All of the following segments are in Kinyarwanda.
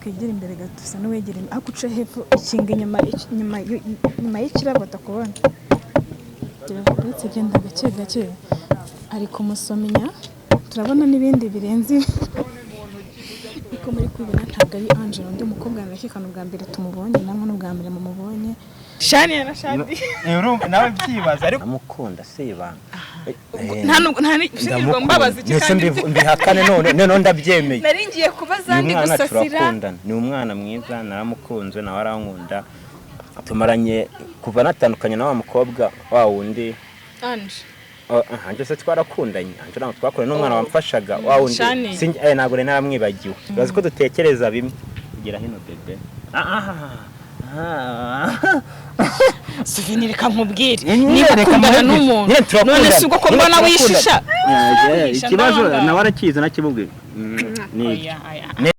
kwegera imbere gato usa n'uwegera akuce hepfo ikinga inyuma y'ikirabo atakubona uretse genda gake gake ari kumusomenya turabona n'ibindi birenze uko muri kwibona ntabwo ari Angela undi mukobwa narakikana ubwa mbere tumubonye namwe n'ubwa mbere mumubonye Shania na Shadi nawe byibaza ariko amukunda sibanga nta mbabazi cyane mbihakane none ndabyemeye naringiye kubaza ndi gusasira ni umwana mwiza naramukunze nawe arankunda tumaranye kuva natandukanye na wa mukobwa wa wundi Anje se twarakundanye anje nawe twakoranye n'umwana wamfashaga wa wundi ntabwo naramwibagiwe urazi ko dutekereza bimwe kugira hino bebe Souvenir kankubwire niba kumbana n'umuntu none si uko mbona wishisha ikibazo nawe arakiza nakimubwira ni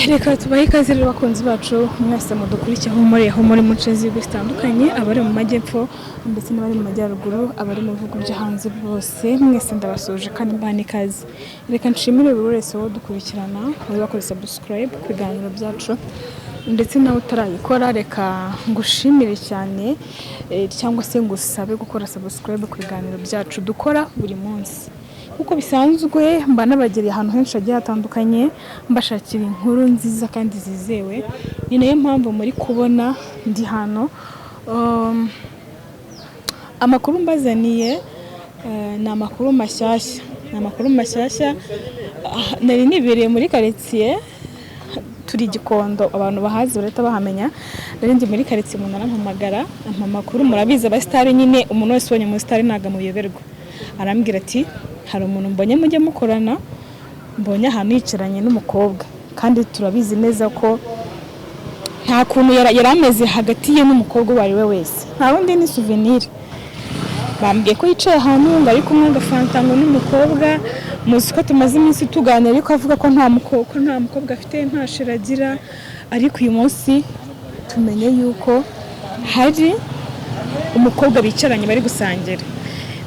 reka tubahe ikaze rero bakunzi bacu mwese mudukurikiye aho muri mu nce zitandukanye abari mu majyepfo ndetse n'abari mu majyaruguru abari mu bihugu byo hanze bose mwese ndabasuje kandi mbana ikaze reka nshimire buri wese wo dukurikirana bari bakora subscribe ku biganiro byacu ndetse nawe utarayikora reka ngushimire cyane cyangwa se ngusabe gukora subscribe ku biganiro byacu dukora buri munsi uko bisanzwe mba nabagereye ahantu henshi agiye hatandukanye mbashakira inkuru nziza kandi zizewe ni nayo mpamvu muri kubona ndi hano amakuru mbazaniye ni amakuru mashyashya nari nibereye muri quartier turi Gikondo abantu bahazi bareta bahamenya nari ndi muri quartier umuntu arampamagara amakuru murabiza ba star nyine umuntu wese ubonye mu star naga muyoberwa arambwira ati hari umuntu mbonye mujye mukorana mbonye ahantu yicaranye n'umukobwa kandi turabizi neza ko nta kuntu yarameze hagati ye n'umukobwa bari we wese nta wundi ni Souvenir bambwiye ko yicaye ahantu ngo ari kumwe agafantango n'umukobwa muzi ko tumaze iminsi tuganira ariko avuga ko nta mukobwa afite nta shiragira ariko uyu munsi tumenye yuko hari umukobwa bicaranye bari gusangira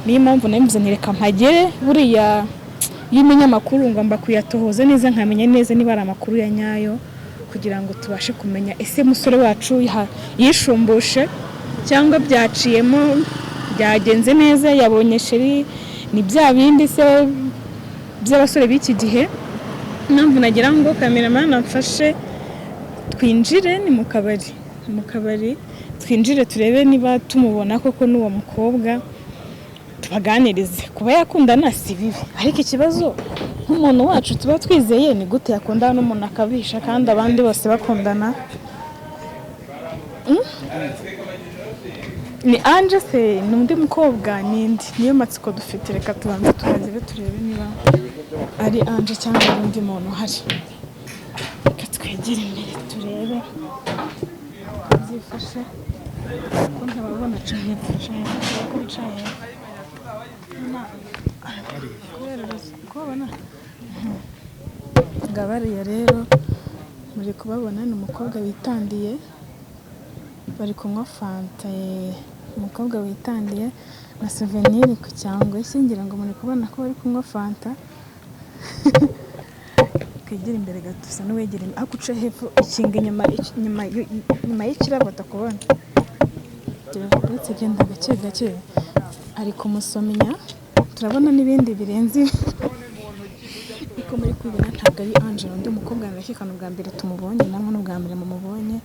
niyo mpamvu namuzanire kampagere buriya y'imenya makuru ngomba kuyatohoza neza nkamenya neza niba ari amakuru ya nyayo kugira ngo tubashe kumenya ese musore wacu yishumbushe cyangwa byaciyemo byagenze neza yabonye sheri ni bya bindi se by'abasore b'iki gihe mpamvu nagira ngo cameraman amfashe twinjire ni mu kabari twinjire turebe niba tumubona koko n'uwo mukobwa tubaganirize kuba yakundana si bibi ariko ikibazo nk'umuntu wacu tuba twizeye ni gute yakundana n'umuntu akabisha kandi abandi bose bakundana ni Anje se n'undi mukobwa nindi niyo matsiko dufite reka tubanze turazire turebe niba ari Anje cyangwa undi muntu hari reka twegere imbere turebe zifashe ko ntababona cyane ko bicaye ngabariya rero muri kubabona ni umukobwa witandiye bari kunywa fanta umukobwa witandiye na Souvenir ku cyangwa ngira ngo muri kubona ko bari kunywa fanta kwegera imbere gato usa n'uwegera akuce hepfo ikinga inyuma y'ikirabo atakubona uretse genda gake gake ari kumusomenya turabona n'ibindi birenze uko muri kwibona ntabwo ari Angela undi mukobwa narakikana ubwa mbere tumubonye namwe n'ubwa mbere mumubonye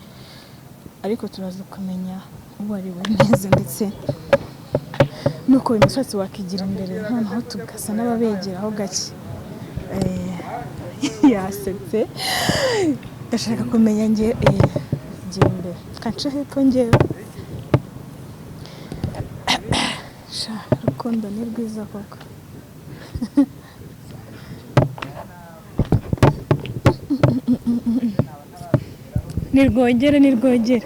ariko turaza kumenya uwo ari we neza ndetse nuko uyu musatsi wakigira imbere noneho tugasa n'ababegeraho gake yasetse ndashaka kumenya ngiye imbere kance hepfo ngewe rukundo ni rwiza koko nirwogere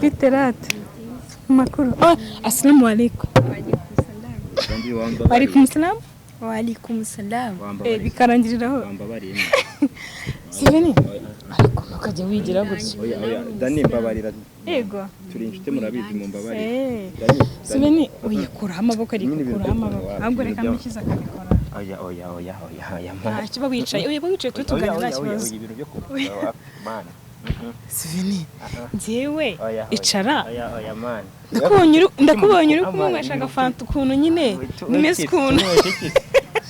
biterate makuru assalamu alaikum wa alaikum salam bikarangiriraho Souvenir ariko ukajya wigira gutyo. Oya Dani mbabarira. Yego. Turi inshuti murabizi mu mbabarira. Subeni uyikuraho amaboko ari gukuraho amaboko. Ahubwo reka mukiza akabikora. Oya man. Kiba wicaye. Oya wicaye tutuganira kibazo. Ibintu byo kuvuga man. Subeni njyewe icara. Oya man. Ndakubonye uri kumwesha agafanta ukuntu nyine nimeze ukuntu.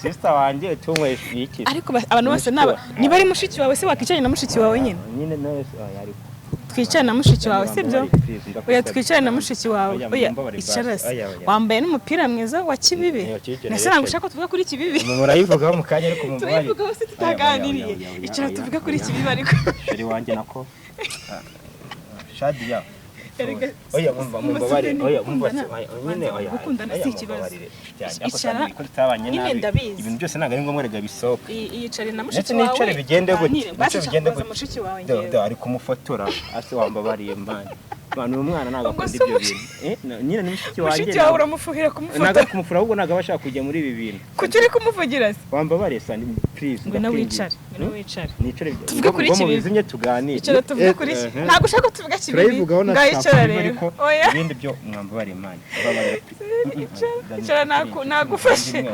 Sister wanje tunywesha iki? Ariko abantu bose niba ari mushiki wawe se wakicaranye na mushiki wawe nyine? Nyine nose ariko. Twicarane na mushiki wawe sibyo? Oya twicarane na mushiki wawe. Oya icara se. Wambaye n'umupira mwiza wa kibibi. Nase nagushaka tuvuga kuri kibibi. Murayivugaho mu kanya ariko mu bari. Tuvuga se tutaganiriye. Icara tuvuga kuri kibibi ariko. Sheri wanje nako. Shadia. Oya mumbabare. Oya nyine oya. Gukundana si ikibazo. Icara ko tutabanye nabi. Ibintu byose ntago ari ngombwa rega bisoka. Yicare na mushiki wawe. Nicare bigende gute? Bigende gute mushiki wawe ngiye. Do ari kumufotora. Ase wambabariye mbane. Mwana umwana ntago akunda ibyo bintu. Nyine ni mushiki wanjye. Mushiki wawe uramufuhira kumufotora. Naga kumufura ahubwo naga bashaka kujya muri ibi bintu. Kuki uri kumuvugira se? Wambabariye sandi please. Ngwino wicare. Nicare. Tuvuge kuri kibibi. Bizimye tuganire. Icara tuvuge kuri iki. Ntago ushaka tuvuga kibibi. Ngayicara rero. Oya. Ibindi byo mwambabariye mani. Icara nagufashe.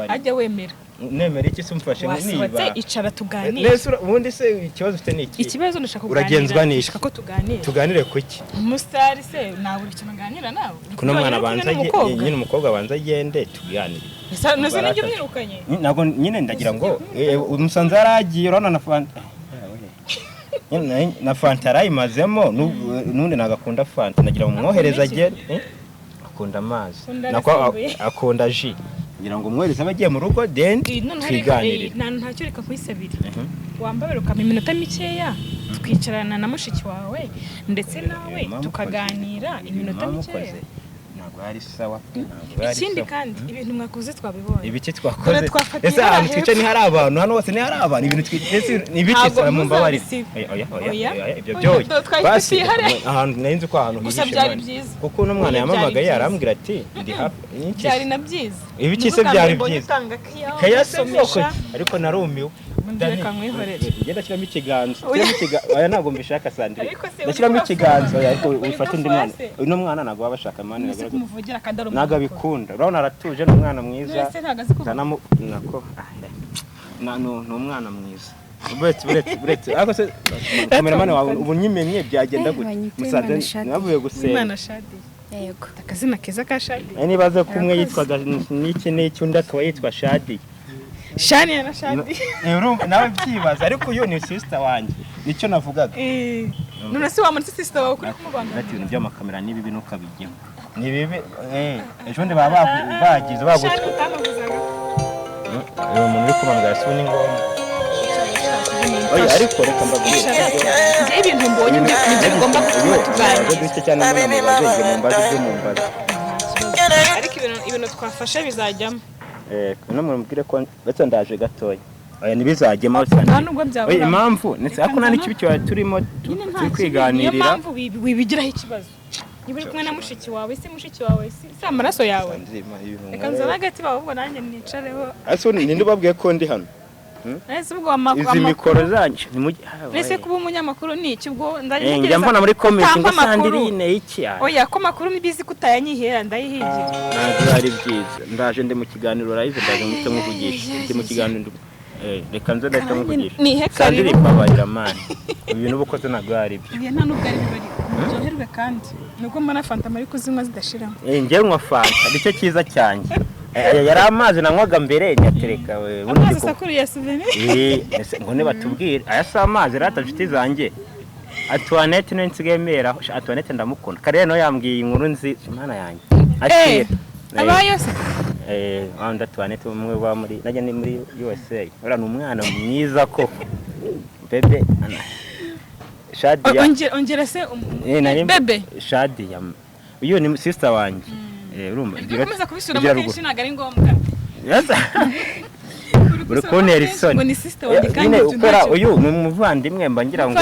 Ajya wemera. Nemera iki sumfashe niba. Icara tuganire. Nese ubundi se ikibazo ufite niki? Ikibazo ndashaka kuganira. Uragenzwa niki? Ndashaka ko tuganire. Tuganire kuki? Umusitari se nawe uri kimaganira nawe. Kuno mwana banza nyine umukobwa banza agende tuganire. Nese nijye mwirukanye. Ntabwo nyine ndagira ngo umusanze yaragiye urana na fanta. Na fanta arayimazemo nundi nagakunda fanta nagira ngo mwohereza agende. Akunda amazi. Nako akunda ji. Ngira ngo mwohereze abagiye mu rugo then twiganirire. Ntacyo reka kuyisabira. Wambabera ukama iminota mikeya twicarana na mushiki wawe ndetse nawe tukaganira iminota mikeya. Ntabwo ari sawa. Ikindi kandi ibintu mwakoze twabibonye. Ibiki twakoze. Ese ahantu twice ni hari abantu hano hose ni hari abantu ibintu twitse ni ibiki sara mu mbabari. Oya ibyo byoye. Basi ahantu narinzi ko ahantu gusa byari byiza. Kuko n'umwana yamamagaye arambwira ati ndi hafi. Byari na byiza. Ibiki se byari byiza. Kayasomesha ariko narumiwe. Ndeka mwihorere. Ngenda kiramo ikiganza. Aya ntago mbishaka Sandrine. Ndashyiramo ikiganza ariko wifata undi mwana. Uno mwana ntago wabashaka mani kumuvugira kadaro. Naga bikunda. Urabona aratuje n'umwana mwiza. Nako n'umwana mwiza. Buretse ako se cameraman wawe ubu nyimenye byagenda gute? Musaza navuye gusenga. Imana Shadi. Yego. Akazina keza ka Shadi. Nibaze kumwe yitwaga n'iki undi akaba yitwa Shadi. Shania na Shadi. Nawe byibaza ariko uyu ni sister wanjye. Nicyo navugaga. None se wamanitse sister wawe kuri kumubanga. Ati ibintu by'amakamera nibi bintu ukabijyemo. Ni bibi ejo ndi bagize bagutwa. Uyu muntu uri kubanga yasuye ni ngombwa. Oya ariko reka mbabwire. Ibintu mbonye nibyo ngomba kutuganira. Duce cyane mu bazeje mu mbazi byo mu mbazi. Ariko ibintu twafashe bizajyamo. Kuno murambwire ko bato ndaje gatoya. Oya nibizajyemo cyane. Nta nubwo byaba. Oya impamvu ndetse ako nani kibi cyo turimo twiganirira. Niyo mpamvu wibigiraho ikibazo. Niba uri kumwe na mushiki wawe si mushiki wawe si amaraso yawe. Reka nzana hagati bawe ubwo nanjye nicareho. Ase ninde ubabwiye ko ndi hano? Ese ubwo amakuru. Izi mikoro zanje ni mujye. Ese kuba umunyamakuru ni iki ubwo ndagerageza. Njya mbona muri comment ngo Sandrine iki. Oya ko makuru nibizi kutayanyihera ndayihigira. Ntabwo ari byiza. Ndaje ndi mu kiganiro live ndaje muto muvugisha. Ndi mu kiganiro reka nze ndahita muvugisha. Sandrine babarira mani. Ibintu bukoze ntabwo ari byo. Ibi nta nubwo ari bari. Byoherwe kandi nuko mbona fanta mari kuzinywa zidashira. Ngiye nywa fanta nicyo cyiza cyanjye. Yari amazi nanywaga mbere nyatereka we. Amazi sakuru ya souvenir. Ngo ne batubwire aya sa amazi rata nshuti zanjye. Antoinette no nsigemera. Antoinette ndamukunda. Kare no yambwiye inkuru nzi Imana yanjye. Akira. Abayo se. Anda Antoinette umwe wa muri najya ni muri USA. Ura numwana mwiza ko. Bebe ana. Shadia. Ongera se bebe. Shadia. Uyu ni sister wanjye. Urumva ikomeza kubisura mu kenshi naga ari ngombwa. Yaza. Uruko Nelson. Ni sister wanjye kandi ukora uyu ni umuvandimwe mba ngira ngo.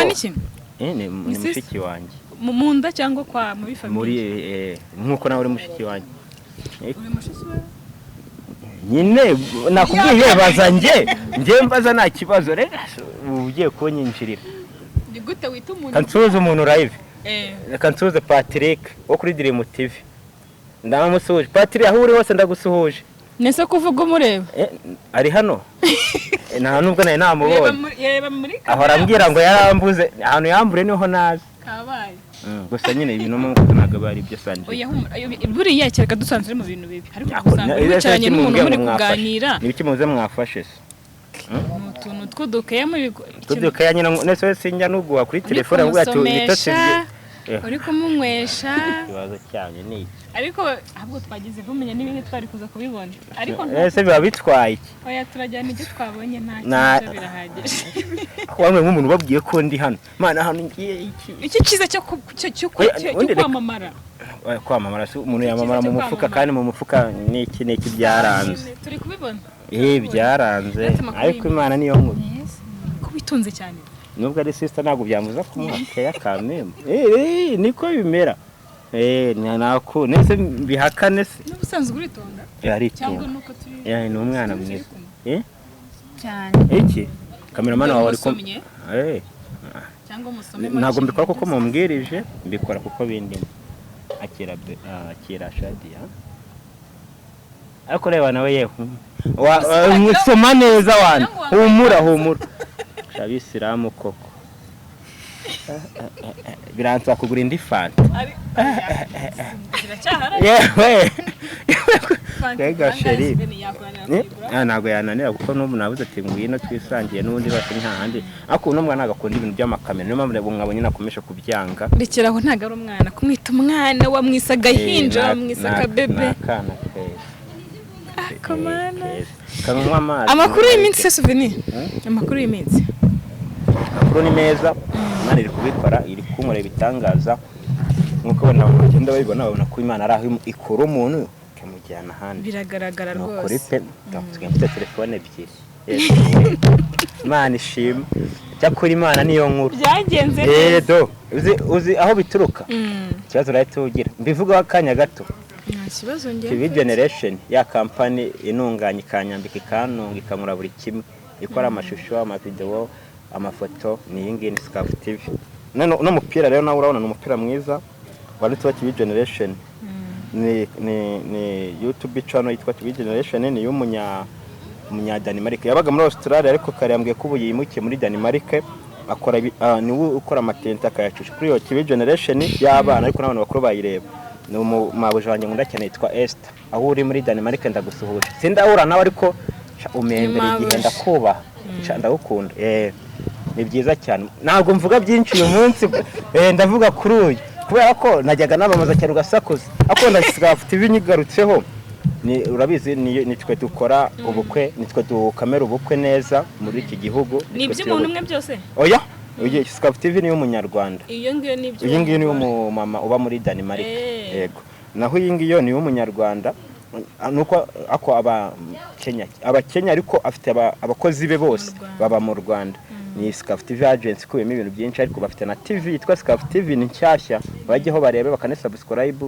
Ni mushiki wanjye. Mu nda cyangwa kwa muri family. Muri nkuko nawe uri mushiki wanjye. Uri mushiki wawe? Nyine nakubwiye baza njye mbaza nta kibazo rega ugiye kunyinjirira. ni gute wita umuntu kansuze umuntu live kansuze Patrick wo kuri Dream TV ndamusuhuje Patrick aho uri hose ndagusuhuje nese kuvuga umureba ari hano nta nubwo naye namubonye yeba muri aho arambwira ngo yarambuze ahantu yambure niho nazi kabaye gusa nyine ibintu mu ntago bari byo sanje oya buriya cyereka dusanzwe mu bintu bibi ariko gusanga wicaranye n'umuntu muri kuganira nibiki muze mwafashe utuntu twudukaye muri tudukaye nyine nese sinjya nuguha kuri telefone ngo ibitotsi uri kumunywesha ikibazo cyane ni iki ariko ahubwo twagize kumenya n'ibindi twari kuza kubibona ariko ese biba bitwaye oya turajyana ibyo twabonye nta kintu birahagije wamwe nk'umuntu babwiye ko ndi hano mana hano ngiye iki cyiza cyo kwamamara kwamamara umuntu yamamara mu mufuka kandi mu mufuka n'iki byaranze turi kubibona byaranze ariko Imana niyo nkuru ko bitunze cyane nubwo ari sister ntabwo byambuza kumuhakeya kameme niko bimera nako nese bihakane se n'ubusanzwe uritonda cyangwa nuko turi ni umwana mwiza cyane iki cameraman wawe ari cyangwa musome ntabwo mbikora kuko mumbwirije mbikora kuko bindi akira Shadia ariko reba nawe yewe musoma neza wana humura abisilamu koko biranzwa kugura indi fanta yewe kega sheri ntago yananira kuko n'ubu nabuze ati ngwino twisangiye n'undi bose ntahandi ariko uno mwana agakunda ibintu by'amakamera niyo mpamvu mwabonye nakomeje kubyanga ndekeraho ntago ari umwana kumwita umwana wamwisaga hinja wamwisaga bebe akana keza akamana amakuru y'iminsi se souvenir amakuru y'iminsi amakuru ni meza Imana iri kubikora iri kunkora ibitangaza nkuko bana bagenda babibona babona ko Imana ari aho ikora umuntu ikamujyana ahandi biragaragara rwose kuri pe ndafite telefone ebyiri Imana ishima cyakora Imana niyo nkuru byagenze do uzi aho bituruka kibazo rahita ugira mbivuga akanya gato kibazo nge TV generation ya company inunganye kanyambika ikanunga ikamura buri kimwe ikora amashusho amavideo amafoto ni yingi Scarf TV no mupira rero nawe urabona n'umupira mwiza wanditseho TV generation ni YouTube channel yitwa TV generation ni y'umunya Denmark yabaga muri Australia ariko kare yambwiye ko ubuyimukiye muri Denmark akora ni ukora amatenta akayacusha kuri iyo TV generation y'abana ariko n'abantu bakuru bayireba ni umabuje wanjye nkunda cyane yitwa Esther aho uri muri Denmark ndagusuhuje sindahura nawe ariko umembere igihe ndakubaha ndagukunda ni byiza cyane ntabwo mvuga byinshi uyu munsi ndavuga kuri uyu kubera ko najyaga nabamaza cyane ugasakuza akunda Scarf TV nyigarutseho ni urabizi ni twe dukora ubukwe ni twe dukamera ubukwe neza muri iki gihugu ni iby'umuntu umwe byose oya Scarf TV ni y'umunyarwanda iyo ngiyo ni umumama uba muri Denmark yego naho iyi ngiyo ni y'umunyarwanda nuko ako abakenya ariko afite abakozi be bose baba mu Rwanda ni Scarf TV agency kubemo ibintu byinshi ariko bafite na TV yitwa Scarf TV ni nshyashya bajyeho barebe bakane subscribe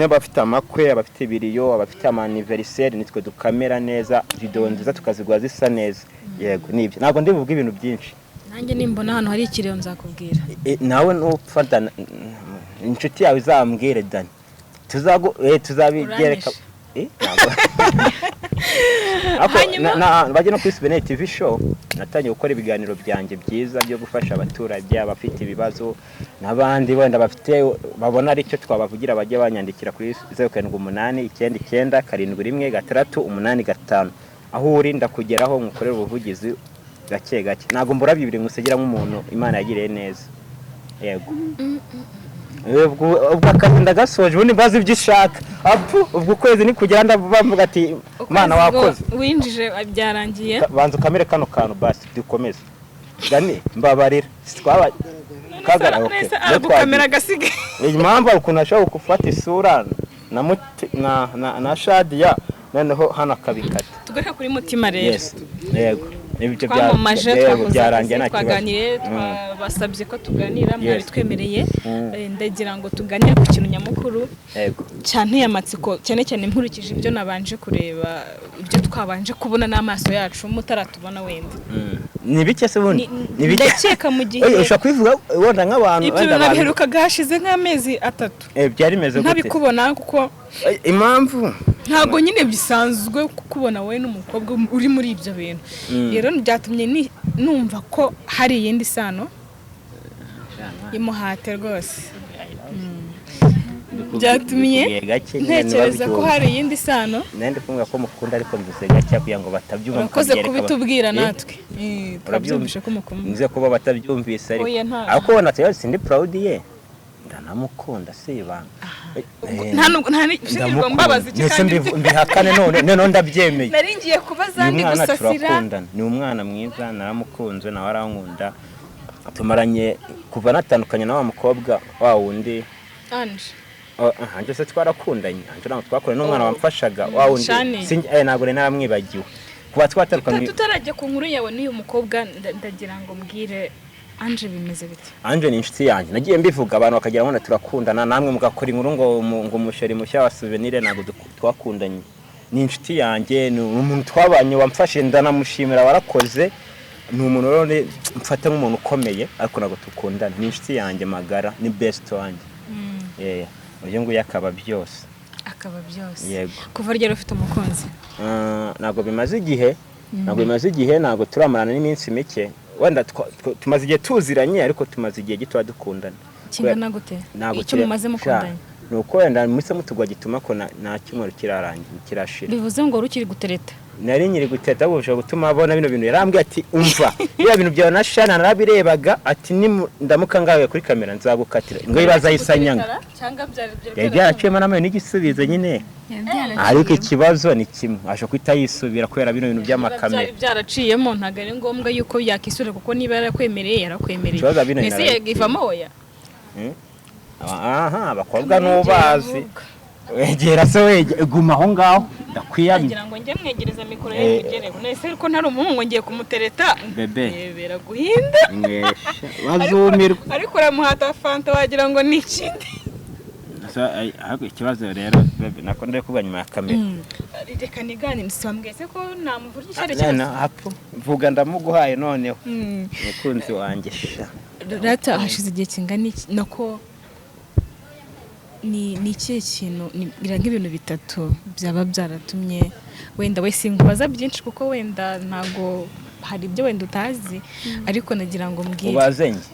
bafite amakwe abafite ibiriyo abafite anniversaire nitwe dukamera neza video nziza tukazigwa zisa neza yego nibyo ntabwo ndi buvuga ibintu byinshi nanjye nimbona hano hari ikireo nzakubwira nawe n'ufata inshuti yawe izambwire Dani tuzabigereka bajye no kuri SOUVENIR TV show natangiye gukora ibiganiro byanjye byiza byo gufasha abaturage abafite ibibazo n'abandi wenda bafite babona ari cyo twabavugira bajye banyandikira kuri 0789717685 aho uri ndakugeraho nkukorera ubuvugizi gake gake ntago mbura bibiri ngusegera nk'umuntu Imana yagiriye neza yego ubwo akazi ndagasoje ubundi mbazi ibyo ushaka ubwo kwezi ni kugira ndavuga ati Imana wakoze winjije byarangiye banza kamere kano kantu basi dukomeze Dani mbabarira twaba kagara okay kamera gasige impamvu ukuntu ashaka gufata isura na Shadia noneho hana kabikata tugaruka kuri mutima rero yego twamamaje twakoze twaganiriye twabasabye ko tuganira mwari twemereye ndagira ngo tuganire ku kintu nyamukuru cyane amatsiko cyane cyane nkurikije ibyo nabanje kureba ibyo twabanje kubona n'amaso yacu mutaratubona wenda ni bike se bundi ni bike ndakeka mu gihe ushaka kwivuga wenda nk'abantu ibyo nabiheruka gashize nk'amezi 3 byari meze gute ntabikubona kuko impamvu ntago nyine bisanzwe kukubona wowe n'umukobwa uri muri ibyo bintu rero byatumye numva ko hari iyindi sano imuhate rwose byatumye ntekereza ko hari iyindi sano nende kumva ko mukunda ariko mvuze gake kugira ngo batabyumva urakoze kubitubwira natwe turabyumvishe ko mukunda nze kuba batabyumvise ariko ubona tayari sindi proud ye ndanamukunda sibanga nta mbabazi kandi mbihakane none ndabyemeye naringiye kubaza ndi gusasira ni umwana mwiza naramukunze nawe arankunda tumaranye kuva natandukanye na wa mukobwa wa wundi Anje se twarakundanye anje ntabwo twakoranye n'umwana wamfashaga wa wundi ntabwo rero naramwibagiwe kuba twatandukanye tutarajya ku nkuru yawe n'uyu mukobwa ndagira ngo mbwire Anje bimeze bite Anje ni inshuti yanjye nagiye mbivuga abantu bakagira ngo turakundana namwe mugakora inkuru ngo umusheri mushya wa souvenir ntabwo twakundanye ni inshuti yanjye ni umuntu twabanye wamfashe ndanamushimira warakoze ni umuntu rero mfata nk'umuntu ukomeye ariko ntabwo tukundana ni inshuti yanjye magara ni best wanjye uyu nguyu akaba byose yego kuva ryari ufite umukunzi ntabwo bimaze igihe ntabwo turamarana n'iminsi mike wenda tumaze igihe tuziranye ariko tumaze igihe gito dukundana kingana gute icyo mumaze mukundanye nuko wenda musa mutugwa gituma ko nta cyumweru kirashira bivuze ngo rukiri gutereta nari nyiri guteta buje gutuma abona bino bintu yarambwiye ati umva bya bintu byawe na Shana narabirebaga ati ndamuka ngawe kuri kamera nzagukatira ngo ibaza yisanyanga cyangwa byari byaraciyemo namwe n'igisubizo nyine ariko ikibazo ni kimwe asho kwita yisubira kwera bino bintu by'amakamera byaraciyemo ntago ari ngombwa yuko yakisura kuko niba yarakwemereye nese yagivamo oya abakobwa n'ubazi wegera se weguma aho ngaho ndakwiyamye ngira ngo njye mwegereza mikoro yegereye nese ko ntari umuhungu ngiye kumutereta bebera guhinda bazumirwa ariko uramuhata fanta wagira ngo ni ikindi ahubwo ikibazo rero bebe nako ndeye kuba nyuma ya kamera reka nigane nisambwese ko namuvurye cyane cyane mvuga ndamuguhaye noneho mukunzi wanjye rata hashize igihe kingana iki nako ni ikihe kintu ngira nk'ibintu bitatu byaba byaratumye wenda we sinkubaza byinshi kuko wenda ntago hari ibyo wenda utazi ariko nagira ngo mbwire ubazenge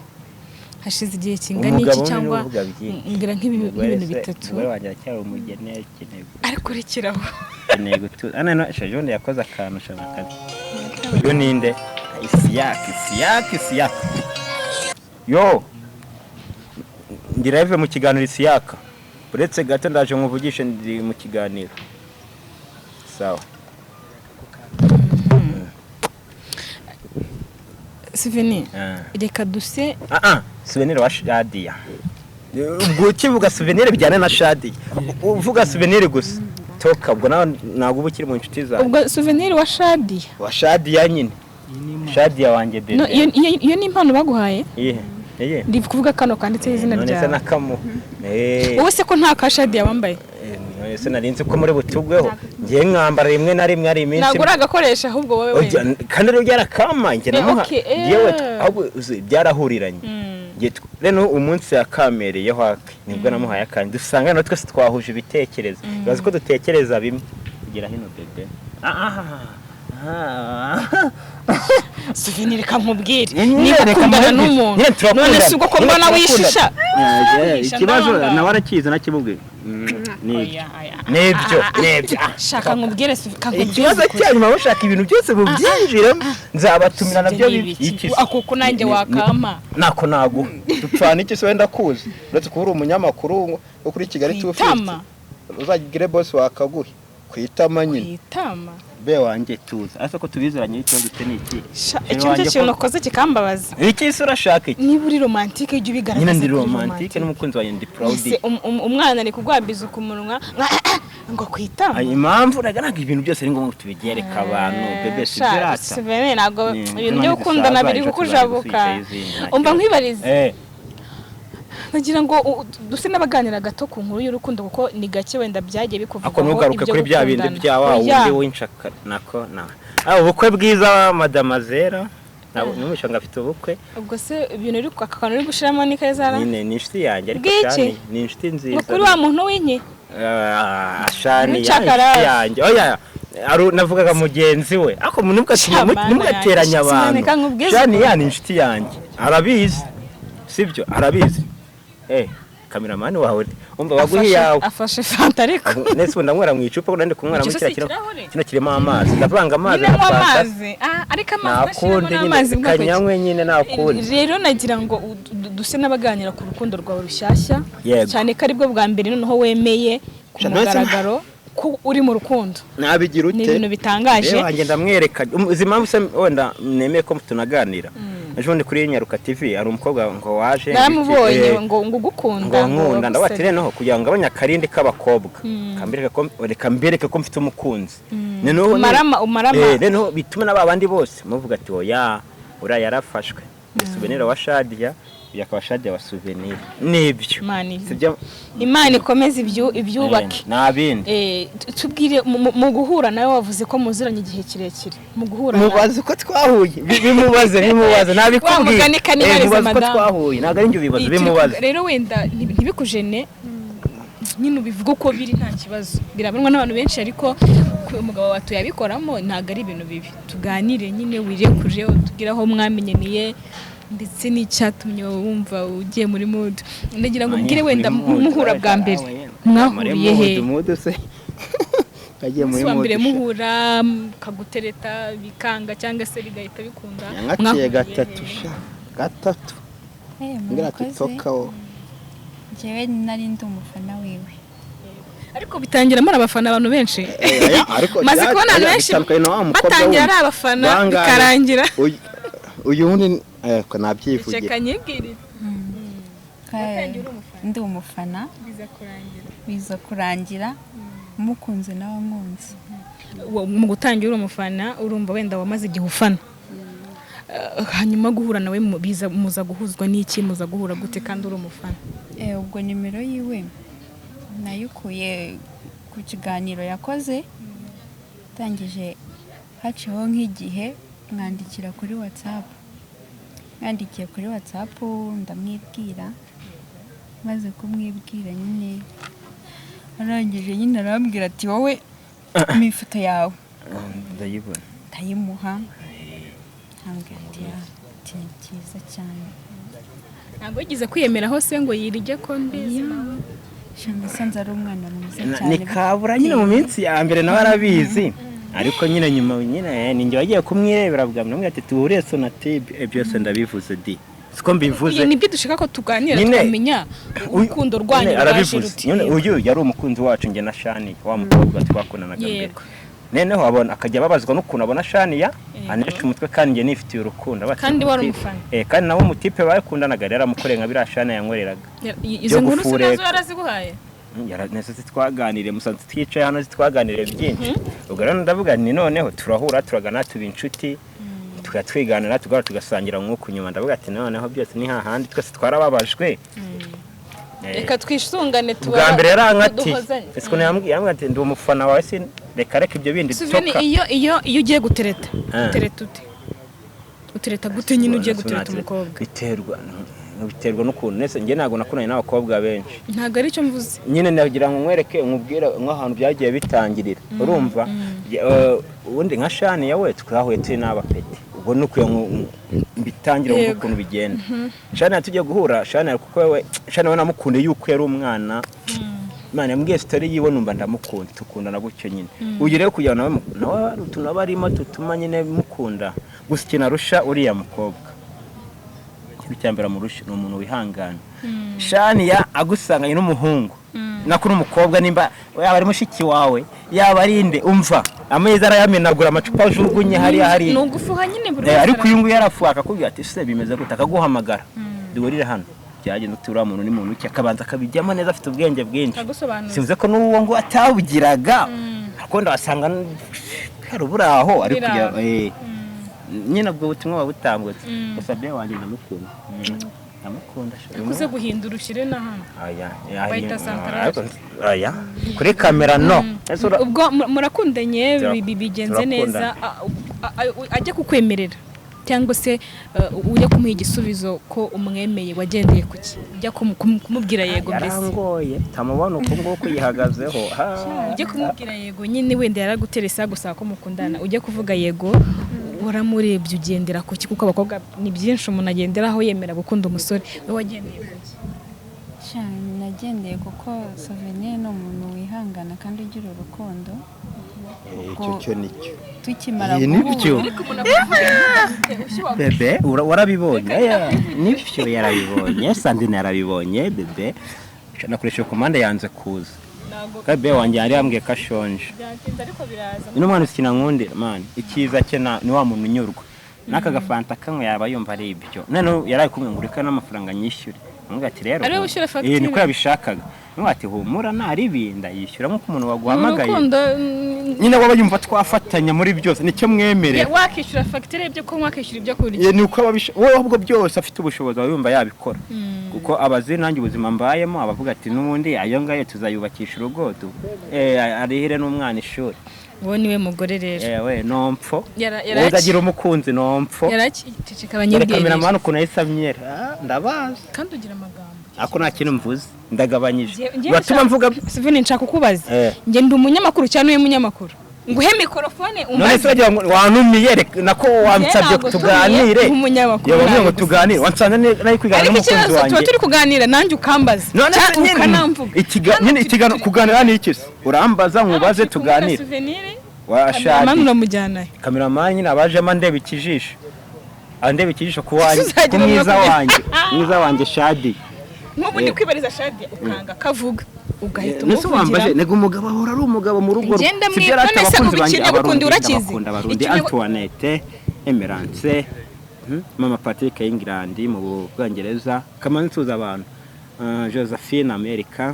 hashize igihe kingana iki cyangwa ngira nk'ibintu bitatu wowe wajya cyari umugene kinego ariko rekiraho kinego ana shajonde yakoze akantu shabakazi uyu ninde isiyaka yo ndi live mu kiganiro isiyaka uretse gato ndaje nkuvugishe ndi mu kiganiro sawa souvenir reka duse souvenir wa Shadia ubwo kivuga souvenir bijyana na Shadia uvuga souvenir gusa toka ubwo nago ubukiri mu inshuti zawe ubwo souvenir wa Shadia nyine Shadia wanjye bebe iyo ni impano baguhaye ndi kuvuga kano kanditse izina ryawe none se nakamu wowe se ko nta ka Shadia wambaye ese narinze ko muri butugweho ngiye nkambara rimwe na rimwe ari iminsi nagura agakoresha ahubwo wowe wenda kandi rero byarakama nge namuha yewe ahubwo byarahuriranye rero umunsi yakamereyeho hake nibwo namuhaye akandi dusanga no twese twahuje ibitekerezo bazi ko dutekereza bimwe kugira hino bebe souvenir kamubwire niba kundana n'umuntu none si ubwo ko mbona wishisha ikibazo nawe arakiza nakimubwira nibyo shaka nkubwire ikibazo cyanyuma bashaka ibintu byose bubyinjiremo nzabatumira nabyo iki akuko nanjye wakama nako nago dupfana iki se wenda kuzi uretse kuba uri umunyamakuru wo kuri Kigali tufite uzagire boss wakaguhe kwitama nyine kwitama be wanjye tuza ase ko tubiziranye icyo dute niki icyo kintu nakoze kikambabaza iki isura shaka iki niba uri romantique ijye ubigaragaza nyine ndi romantique n'umukunzi wanjye ndi proud umwana ari kugwabiza ku munwa ngo kwitama impamvu naganaga ibintu byose ari ngombwa tubigereka abantu bebe sibyata Souvenir ntago ibintu byo gukundana biri kukujabuka umva nkwibarize nagira ngo duse n'abaganira gato ku nkuru y'urukundo kuko ni gake wenda byagiye bikuvuga ako nugaruke kuri bya bindi byawa wundi winshaka nako na ubukwe bwiza madamazera n'umusha ngafite ubukwe ubwo se ibintu uri kwakana uri gushiramo ni KEZA ni inshuti yanjye ariko cyane ni inshuti nziza kuri wa muntu w'inki SHANIA yanjye oya navugaga mugenzi we ako numugateranya abantu SHANIA ni inshuti yanjye arabizi sibyo arabizi kameramani wawe umva waguhi yawe afashe fanta ariko nese ndamwera mu icupa ko ndende kumwera mu kino kirimo amazi ndavanga amazi ariko amazi kanyanywe nyine nakundi rero nagira ngo duse n'abaganira ku rukundo rwawe rushyashya cyane ko aribwo bwa mbere noneho wemeye ku mugaragaro ko uri mu rukundo nabigira ute ni ibintu bitangaje wanjye ndamwereka izimpamvu se wenda nemeye ko tunaganira ejo ndi kuri Nyaruka TV ari umukobwa ngo waje namubonye ngo gukunda ngo nkunda ndabatire noho kugira ngo abanyakarindi k'abakobwa reka mbereke ko mfite umukunzi noneho noneho bituma n'abandi bose muvuga ati oya ura yarafashwe SOUVENIR wa SHANIA yakaba SHANIA wa SOUVENIR nibyo sibyo Imana ikomeze ibyubake nabindi tubwire mu guhura nawe wavuze ko muziranye igihe kirekire mu guhura mubaze ko twahuye bimubaze nabikubwiye mubaze ko twahuye ntago ari njye bibaze bimubaze rero wenda ntibikujene nyine ubivuga uko biri nta kibazo birabonwa n'abantu benshi ariko umugabo wawe yabikoramo ntago ari ibintu bibi tuganire nyine wirekuje tugira aho mwamenyeniye ndetse n'icyatumye wumva ugiye muri mood ndagira ngo mbwire wenda muhura bwa mbere mwahuriye he kagiye muri mood muhura kagutereta bikanga cyangwa se bigahita bikunda mwakiye gatatu ngira titoka wo jewe nari ndi umufana wiwe ariko bitangira muri abafana abantu benshi maze kubona abantu benshi batangira ari abafana bikarangira uyu wundi ko nabyivugiye reka nyibwire ndi umufana biza kurangira mukunze nawe nkunze mu gutangira uri umufana urumva wenda wamaze igihe ufana hanyuma guhura nawe muza guhuzwa n'iki muza guhura gute kandi uri umufana ubwo nimero yiwe nayikuye ku kiganiro yakoze tangije haciho nk'igihe mwandikira kuri WhatsApp yandikiye kuri WhatsApp ndamwibwira maze kumwibwira nyine arangije nyine arambwira ati wowe imifoto yawe ndayibona ndayimuha ambwira ati ni cyiza cyane ntabwo yigize kwiyemeraho se ngo yirige ko mbizi shanga sanze ari umwana mwiza cyane ni kabura nyine mu minsi ya mbere nawe arabizi ariko nyine nyuma nyine ninjye wagiye kumwirebera bwa mbere ati tuhure Sonatube byose ndabivuze di siko mbivuze ni byo dushaka ko tuganira tukamenya urukundo rwanyu rwaje ruti uyu yari umukunzi wacu nge na SHANIA wa mukobwa twakundanaga mbere neneho abona akajya babazwa n'ukuntu abona SHANIA anesha umutwe kandi nge nifitiye urukundo kandi wari umufana kandi nawe umutipe bakundanaga rero amukoreye nka bira SHANIA yankoreraga izo nkuru sinazo yaraziguhaye nese twaganiriye musanze twicaye hano twaganiriye byinshi ubwo rero ndavuga ni noneho turahura turagana tuba inshuti tugatwiganira tugasangira nk'uko nyuma ndavuga ati noneho byose ni hahandi twese twarababajwe reka twisungane tuba bwa mbere yarankati ese ko yambwiye ati ndi umufana wawe se reka ibyo bindi toka iyo ugiye gutereta utereta gute nyine ugiye gutereta umukobwa biterwa n'ukuntu nese nge ntago nakunanye n'abakobwa benshi ntago ari cyo mvuze nyine nagira ngo nkwereke nkubwira nk'ahantu byagiye bitangirira urumva ubundi nka SHANIA we twahuye turi n'abapeti ubwo nukuye bitangira ukuntu bigenda SHANIA tujye guhura SHANIA kuko we SHANIA we namukunde yuko yari umwana Imana yambwiye story yiwe numva ndamukunda tukundana gutyo nyine ugiye rero kujya nawe tunabarimo tutuma nyine mukunda gusa kinarusha uriya mukobwa cyambera mu rushi n'umuntu wihangana SHANIA agusanganye n'umuhungu nakuri umukobwa nimba yaba ari mushiki wawe yaba arinde umva ameza arayamenagura amacupa ajugunye hari nugufuha nyine buri ariko uyu nguyu yarafuha akakubwira ati se bimeze gute akaguhamagara duhurire hano byagenda utura muntu ni muntu ki akabanza akabijyamo neza afite ubwenge bwinshi Agusobanura. sivuze ko n'uwo ngo atabugiraga ariko ndabasanga haruburaho ari kujya nyine ubwo butumwa babutambutse gusa bya wanjye ndamukunda Kuze guhindura ushire na hano. Bayita Santara. Aya. Kuri kamera no. Ubwo murakundanye bigenze neza ajya kukwemerera cyangwa se ujya kumuha igisubizo ko umwemeye wagendeye kuki ujya kumubwira yego mbese yarangoye tamubona uko nguko yihagazeho ujya kumubwira yego nyine wenda yaraguteresa gusa ko mukundana ujya kuvuga yego waramurebye ugendera kuki kuko abakobwa ni byinshi umuntu agenderaho yemera gukunda umusore we wagendeye kuki cyane nagendeye kuko Souvenir ni umuntu wihangana kandi ugira urukundo icyo nicyo tukimara nibyo bebe warabibonye nibyo yarabibonye Sandine yarabibonye bebe nakoresha komande yanze kuza bebe wanjye yari yambwiye ko ashonje byatinze ariko biraza ino mwana ukina nkunde man ikiza cye ni wa muntu unyurwa naka gafanta kamwe yaba yumva ari ibyo none yaraye kumwungurika n'amafaranga nyishyure nvuga ati rero niko yabishakaga ati humura naribinda yishyura nko umuntu waguhamagaye nyine waba yumva twafatanya muri byose nicyo mwemereye wakishyura facture ibyo ko mwakishyura ibyo kurya ni uko wowe ubwo byose afite ubushobozi yumva yabikora kuko abazi nanjye ubuzima mbayemo abavuga ati n'ubundi ayo ngayo tuzayubakisha urugodo arihire n'umwana ishuri wowe niwe mugore rero we nompfo uzagira umukunzi nompfo yaracicika abanyibwirije kamera mwana ukuntu yisamyera ndabaza kandi ugira amagambo ako nta kintu mvuze ndagabanyije batuma mvuga Souvenir nshaka kukubaza nge ndi umunyamakuru cyane uyu munyamakuru nguhe mikrofone none se wagira ngo wanumiye nako wansabye tuganire yabamwe ngo tuganire wansanze nayi kwigana n'umukunzi wanjye turi kuganira nanjye ukambaza ukanamvuga ikigano kuganira ni iki urambaza nkubaze tuganire washaka manura mujyana cameraman nyine abajemo ndeba ikijisho andeba ikijisho ku mwiza wanjye Shadi nk'ubu ndi kwibariza Shadi ukanga kavuga ugahita umuvugira nego umugabo ahora ari umugabo mu rugo sibyo abakunzi banjye abarundi urakizi Antoinette Emerance Mama Patrick England mu Bwongereza kamanzi tuza abantu Josephine America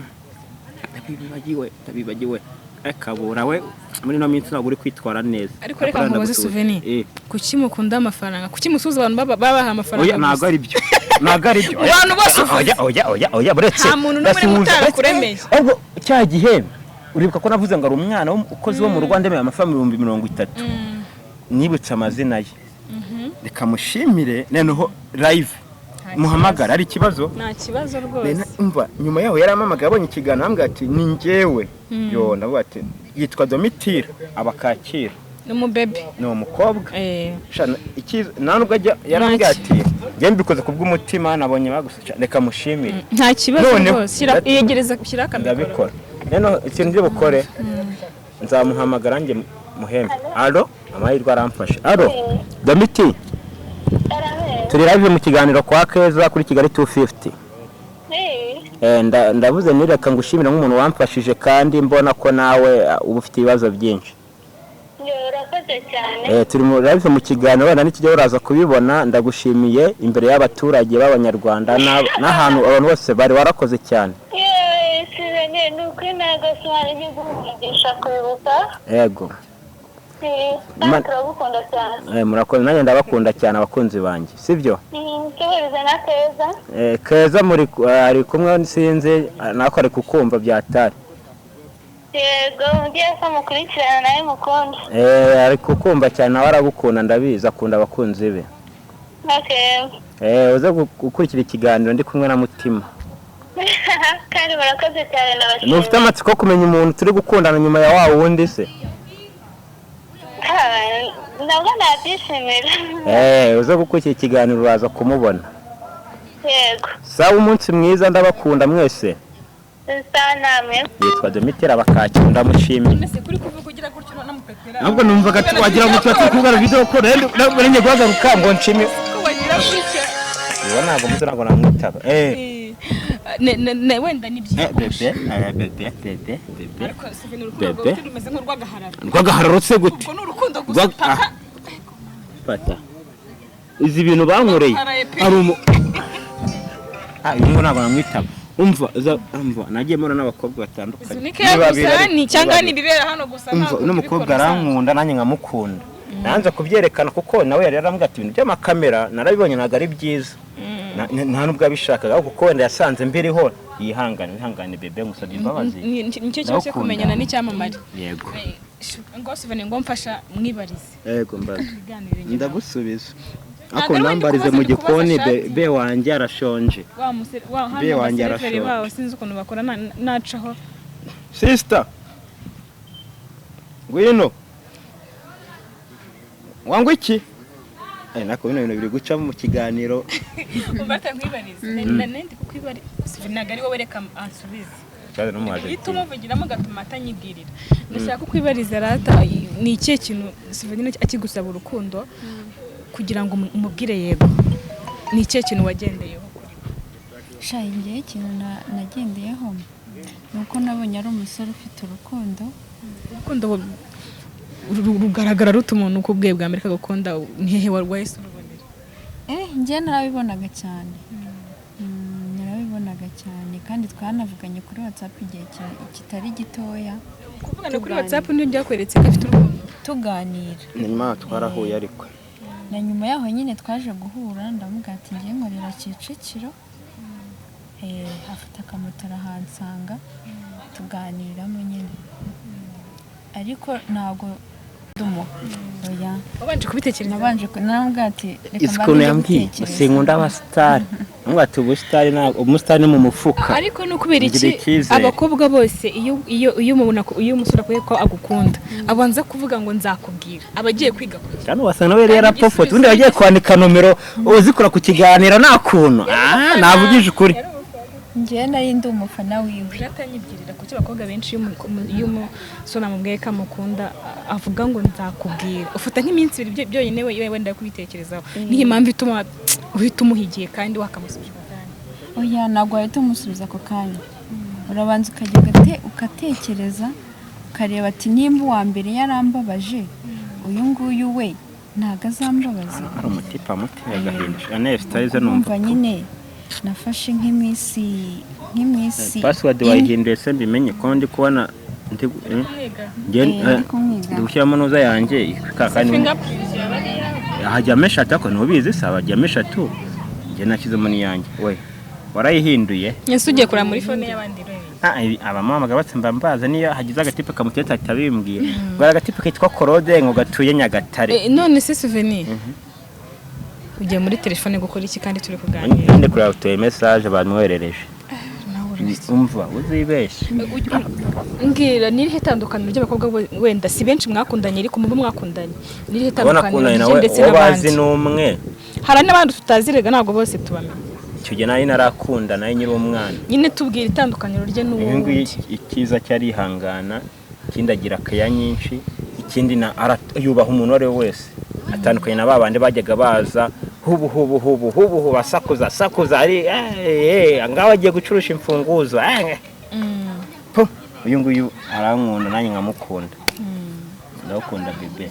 tabibagiwe akabura we muri no minsi naburi kwitwara neza ariko reka nkubaze Souvenir kuki mukunda amafaranga kuki musuza abantu babaha amafaranga oya nago ari byo abantu bose oya buretse nta muntu n'umwe mutarakuremeye ahubwo cya gihe uribuka ko navuze ngo ari umwana ukozi wo mu Rwanda ndemeye amafaranga 30 nibutse amazina ye reka mushimire noneho live muhamagara ari kibazo nta kibazo rwose umva nyuma yaho yaramamagaye abonye ikiganiro ambwa ati ni ngewe yo ndavuga ati yitwa Domitira abakakira ni umubebe ni umukobwa shana ikiza nanubwo yarambwiye ati nge mbikoze kubw'umutima nabonye bagusha reka mushimire nta kibazo rwose yegereza gushyira kamera ndabikora none ikintu byo bukore nzamuhamagara nge muhembe allo amahirwe aramfashe allo Domiti turi live mu kiganiro kwa KEZA kuri Kigali 250 ndavuze nireka ngushimira nk'umuntu wamfashije kandi mbona ko nawe uba ufite ibibazo byinshi urakoze cyane turi mu live mu kiganiro wenda n'ikijya uraza kubibona ndagushimiye imbere y'abaturage b'abanyarwanda n'ahantu abantu bose bari warakoze cyane Souvenir nuko nagaswana y'igumisha kwibuka yego turabukunda cyane murakoze nanjye ndabakunda cyane abakunzi banjye sibyo tuhereze na KEZA KEZA muri ari kumwe sinzi nako ari kukumva byatari yego ngiye ko mukurikirana nawe mukunda ari kukumva cyane nawe aragukunda ndabizi akunda abakunzi be uze gukurikira ikiganiro ndi kumwe na Mutima kandi barakoze cyane ndabashimira ufite amatsiko ko kumenya umuntu turi gukundana nyuma ya wa wundi se ntabwo nabyishimira uze gukurikira ikiganiro uraza kumubona yego sawa umunsi mwiza ndabakunda mwese sawa namwe yitwa Domitira abakakira ndamushimiye ntabwo numvaga wagira ngo tuba turi kubwira video ko renge guhagaruka ngo nshimire uwo ntabwo muzi ntabwo namwitaba wenda ni byinshi bebe ariko Souvenir urukundo rumeze nk'urwagahararo rwagahararo se gute ubwo n'urukundo gusa paka fata izi bintu bankoreye ari uyu ntabwo namwitaba umva nagiye mbona n'abakobwa batandukanye ni cyangwa ni bibera hano gusa umva uno mukobwa arankunda nanjye nkamukunda nanze kubyerekana kuko nawe yari yarambwira ati ibintu by'amakamera narabibonye ntabwo ari byiza nta nubwo abishakaga kuko wenda yasanze mbiriho yihangane bebe ngusabye imbabazi nicyo cyose kumenyana n'icyamamare yego ngo Souvenir ngo mfasha mwibarize yego mbaza ndagusubiza ako nambarize mu gikoni be wanjye arashonje be wanjye arashonje sinzi ukuntu bakora nacaho sister ngwino wangwa iki nako bino bintu biri guca mu kiganiro umbata kwibariza nende kukwibariza Souvenir ari wowe reka ansubize cyane n'umuhaje itumuvugiramo gatuma atanyibwirira ndashaka kwibariza rata ni ikihe kintu Souvenir akigusaba urukundo kugira ngo umubwire yego ni ikihe kintu wagendeyeho shayi ngiye ikintu nagendeyeho nuko nabonye ari umusore ufite urukundo rugaragara ruta umuntu uko ubwiye bwa Amerika gukunda ntihe warwaye se urubonera njye narabibonaga cyane kandi twanavuganye kuri WhatsApp igihe kitari gitoya kuvugana kuri WhatsApp niyo byakweretse ko afite urukundo tuganira nyuma twarahuye ariko na nyuma yaho nyine twaje guhura ndamubwira ati ngiye nkorera Kicukiro afite akamoto arahansanga tuganiramo nyine ariko ntabwo oya wabanje kubitekereza namubwira ati reka mbanze yambwiye sinkunda abasitari namubwira ati ubusitari ntabwo umusitari mu mufuka ariko no kubera iki abakobwa bose iyo umusore akwiye ko agukunda abanza kuvuga ngo nzakubwira abagiye kwiga cyane wasanga nawe rero apofo ubundi yagiye kwandika nomero uzikora ku kiganiro nakuntu navugije ukuri njye nari ndi umufana wiwe atanyibwirira kuko abakobwa benshi iyo umusore amubwiye ko amukunda avuga ngo nzakubwira ufata nk'iminsi ibiri byonyine we wenda kubitekerezaho niyo mpamvu ituma uhita umuhigiye kandi wakamusubiza kandi oya ntabwo wahita umusubiza ako kanya urabanza ukajya ugatekereza ukareba ati nimba uwa mbere yarambabaje uyu nguyu we ntabwo azambabaza ari umutipa muti yagahinduka anesitayiza numva nyine nafashe nk'iminsi password wayihinduye se mbimenye ko ndi kubona ndi gushyiramo nuza yanjye kakani hajyamo eshatu ako ntubizi saba hajyamo eshatu njye nashyizemo n'iyanjye we warayihinduye ese ugiye kureba muri phone y'abandi abamamaga batsemba mbaza niyo hagize agatipe kamuteta atabimbwiye ngo agatipe kitwa Claude ngo gatuye Nyagatare none se Souvenir ugiye muri telefone gukora iki kandi turi kuganira ndi kuri auto message bamwoherereje umva uzibeshye ngira nirihe tandukaniro ry'abakobwa wenda si benshi mwakundanye ariko mubo mwakundanye nirihe tandukaniro ndetse n'abandi n'umwe hari n'abandi tutazirega ntabwo bose tubamenya icyo gihe nari narakunda nayo nyiri umwana nyine tubwira itandukaniro rye n'ubundi ikiza cyari ihangana ikindi agira akaya nyinshi ikindi yubaha umuntu ari wese atandukanye na babandi bajyaga baza hubu basakuza ari ngaho agiye gucurusha imfunguzo uyu nguyu arankunda nanjye nkamukunda ndakunda bebe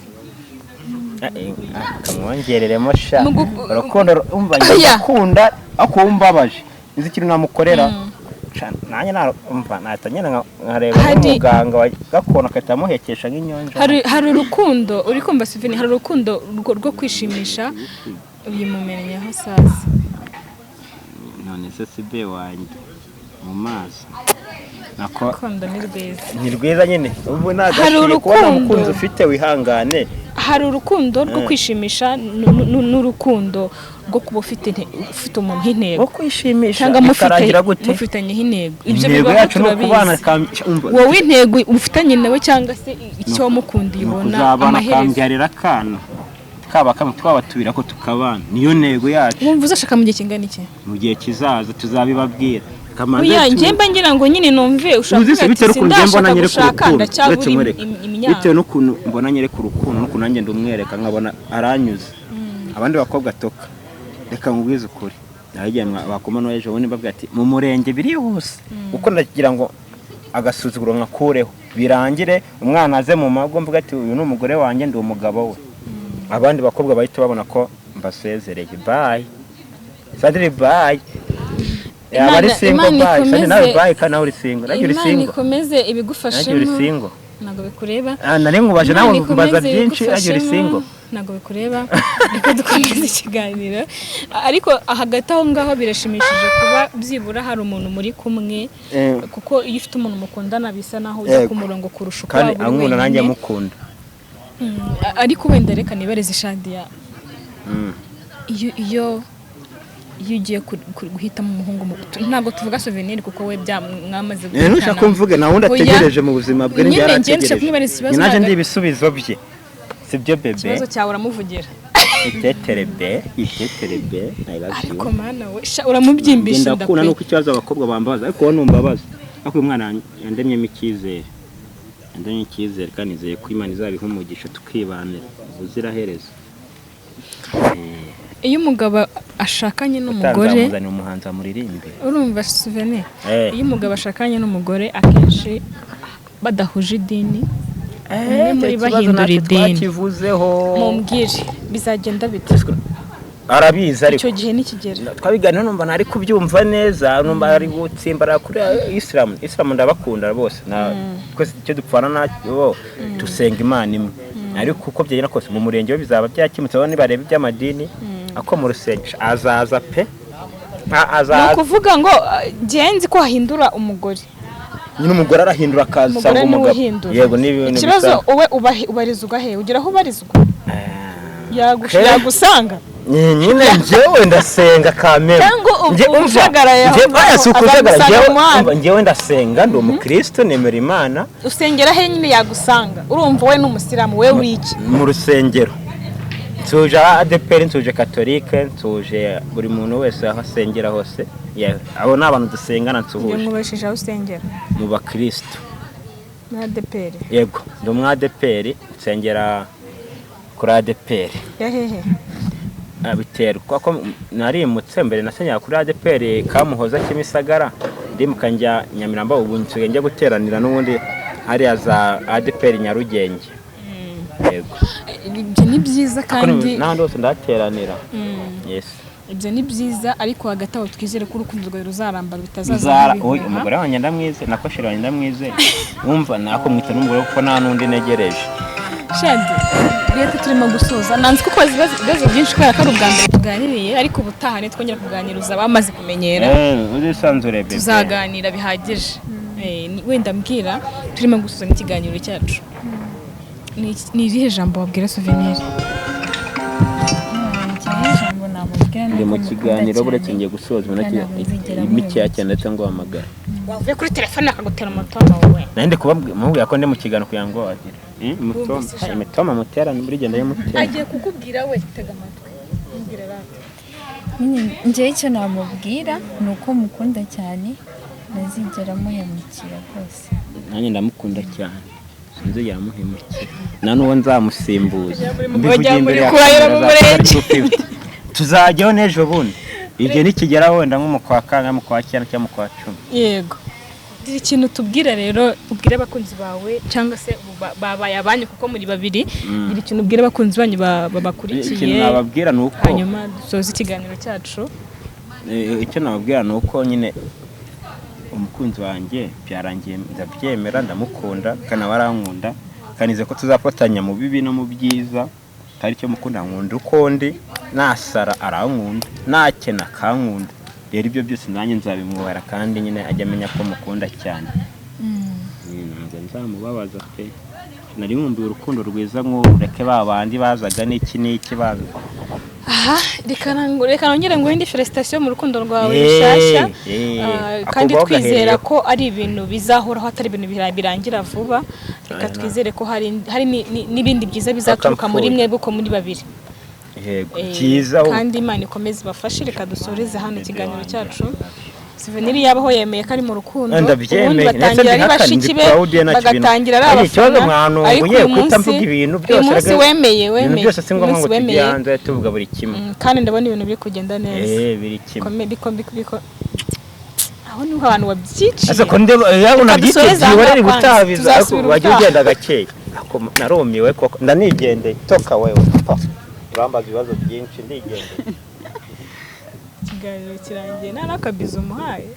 kamwongereremo sha urukundo umva ngakunda akumbabaje izi kintu namukorera nanjye narumva natanyena nkareba umuganga gakona katamuhekesha nk'inyonjo hari urukundo uri kumva Souvenir hari urukundo rwo kwishimisha uyu mumenyeho sasa none se sibe wanjye mu maso nako kondo ni rwiza nyine ubu nagashire kubona umukunzi ufite wihangane hari urukundo rwo kwishimisha n'urukundo rwo kuba ufite umuntu intego kwishimisha mufitanye intego ibyo bibaho turabizi wowe intego ufitanye nawe cyangwa se icyo wamukundiye ubona amaherezo kana kaba kamwe twabatubira ko tukabana niyo ntego yacu wumva uzashaka mu gihe kingana iki mu gihe kizaza tuzabibabwira Oya njemba ngira ngo nyine numve ushaka mbona nyere ku rukundo bitewe n'ukuntu mbona nyere ku rukundo n'ukuntu nanjye ndumwereka nkabona aranyuze abandi bakobwa toka reka ngubwize ukuri nahigiye bakomano ejo bone babwira ati mu murenge biri hose uko ndagira ngo agasuzuguro nkakureho birangire umwana aze mu mago mvuga ati uyu n'umugore wanjye ndi umugabo we abandi bakobwa bahita babona ko mbasezereye bye sadri bye yaba ari single bayi kandi nawe bayi kana uri single nagiye uri Imana single ikomeze ibigufashemo nagiye uri single ntago bikureba nari nkubaje nawe mbaza byinshi nagiye uri single ntago bikureba niko dukomeza ikiganiro ariko hagati aho ngaho birashimishije kuba byibura hari umuntu muri kumwe kuko iyo ufite umuntu mukundana bisa naho ujya ku murongo kurusha uko kandi ankunda nanjye mukunda ariko wenda reka nibareze Shadia iyo ugiye guhitamo umuhungu ntabwo tuvuga souvenir kuko we mwamaze guhitana nushaka mvuge nawe ndategereje mu buzima bwe n'byarategereje naje ndi ibisubizo bye sibyo bebe ikibazo cyawe uramuvugira iteterebe ariko mana we uramubyimbisha ndakuna nuko ikibazo abakobwa bambaza ariko wowe numbabaza ariko uyu mwana yandemyemo icyizere kandi nizeye ko Imana izabiha umugisha tukibanira ubuziraherezo iyo umugabo ashakanye n'umugore utazamuzanira umuhanzi amuririmbe urumva souvenir iyo umugabo ashakanye n'umugore akenshi badahuje idini muri bahindura idini mumbwire bizagenda bite arabizi ariko icyo gihe nikigera twabiganira numva ntari kubyumva neza numva ari gutsimbara kuri Islam ndabakunda bose kuko icyo dupfana nacyo tusenga Imana imwe ariko uko byagera kose mu murenge we bizaba byakimutse bane bareba iby'amadini ako mu rusenge azaza pe no kuvuga ngo genzi ko hahindura umugore nyine umugore arahindura akasanga umugabo yego n'ibintu ikibazo wowe ubarizwa he ugira aho ubarizwa yagusanga nyine njyewe ndasenga kamera njyewe ndasenga ndi umukristo nemera Imana usengera he nyine yagusanga urumva we n'umusilamu we wiki mu rusengero tuje ADPR tuje katolike tuje buri muntu wese aho asengera hose abo ni abantu dusengana nsuhuje mwubesheje aho usengera mu bakristo mu ADPR yego ndi mu ADPR nsengera kuri ADPR hehe abiterwa ko narimutse mbere nasenya kuri ADPR Kamuhoza Kimisagara ndimuka njya Nyamirambo ubu njye guteranira n'ubundi hari za ADPR Nyarugenge yego ibyo ni byiza kandi n'ahandi hose ndateranira yes ibyo ni byiza ariko hagati aho twizere ko urukundo rwawe ruzaramba bitazaza umugore wanjye ndamwize nakoshera wanjye ndamwize wumva nako mwita n'umugore kuko nta nundi negereje Shadi rero turimo gusoza nanzi kuko ibibazo byinshi kubera ko ari ubwa mbere tuganiriye ariko ubutaha ne twongera kuganiriza abamaze kumenyera uzisanzure bebe tuzaganira bihagije wenda mbwira turimo gusoza n'ikiganiro cyacu ni irihe jambo wabwira souvenir ndi mu kiganiro buretse ngiye gusoza imikeya cyane ndetse ngo hamagara wavuye kuri telefone akagutera umutoma wowe nande kubabwira ko ndi mu kiganiro kugira ngo agire imitoma muterana muri genda y'umutera agiye kukubwira we tega amatwi mbwira rata njye icyo namubwira ni uko mukunda cyane nazigera muhemukira rwose nanjye ndamukunda cyane sinzi yamuhemukira nta n'uwo nzamusimbuza mbivugiye imbere ya tuzajyaho n'ejo bundi igihe nikigera wenda nko mu kwa kane mu kwa cyenda cyangwa mu kwa 10 yego gira ikintu tubwira rero ubwire abakunzi bawe cyangwa se babaye abanyu kuko muri babiri gira ikintu ubwire abakunzi banyu babakurikiye ikintu nababwira ni uko hanyuma dusoza ikiganiro cyacu icyo nababwira ni uko nyine umukunzi wanjye byarangiye ndabyemera ndamukunda kana warankunda kanize ko tuzafatanya mu bibi no mu byiza tari cyo mukunda nkunda uko ndi nasara arankunda nakena kankunda rero ibyo byose nanjye nzabimwubara kandi nyine ajya amenya ko mukunda cyane nzamubabaza pe nari nkumbuye urukundo rwiza nk'ureke babandi bazaga n'iki baza aha reka nongere ngo indi felicitation mu rukundo rwawe rushyashya kandi twizera ko ari ibintu bizahoraho atari ibintu birangira vuba reka twizere ko hari n'ibindi byiza bizaturuka muri mwebwe uko muri babiri cyiza kandi Imana ikomeze ibafashe reka dusoreze hano ikiganiro cyacu souvenir yabaho yemeye ko ari mu rukundo ubundi batangira ari bashiki be bagatangira ari abafana ariko uyu munsi wemeye byose si ngombwa ngo tugihanze tuvuga buri kimwe kandi ndabona ibintu biri kugenda neza biri kimwe biko aho niho abantu babyici ase ko ndeba yabona byitije wari gutabiza wagiye ugenda gakeye narumiwe koko ndanigendeye toka wewe urambaza ibibazo byinshi ndigendeye ikiganiro kirangiye nta n'akabizo umuhaye.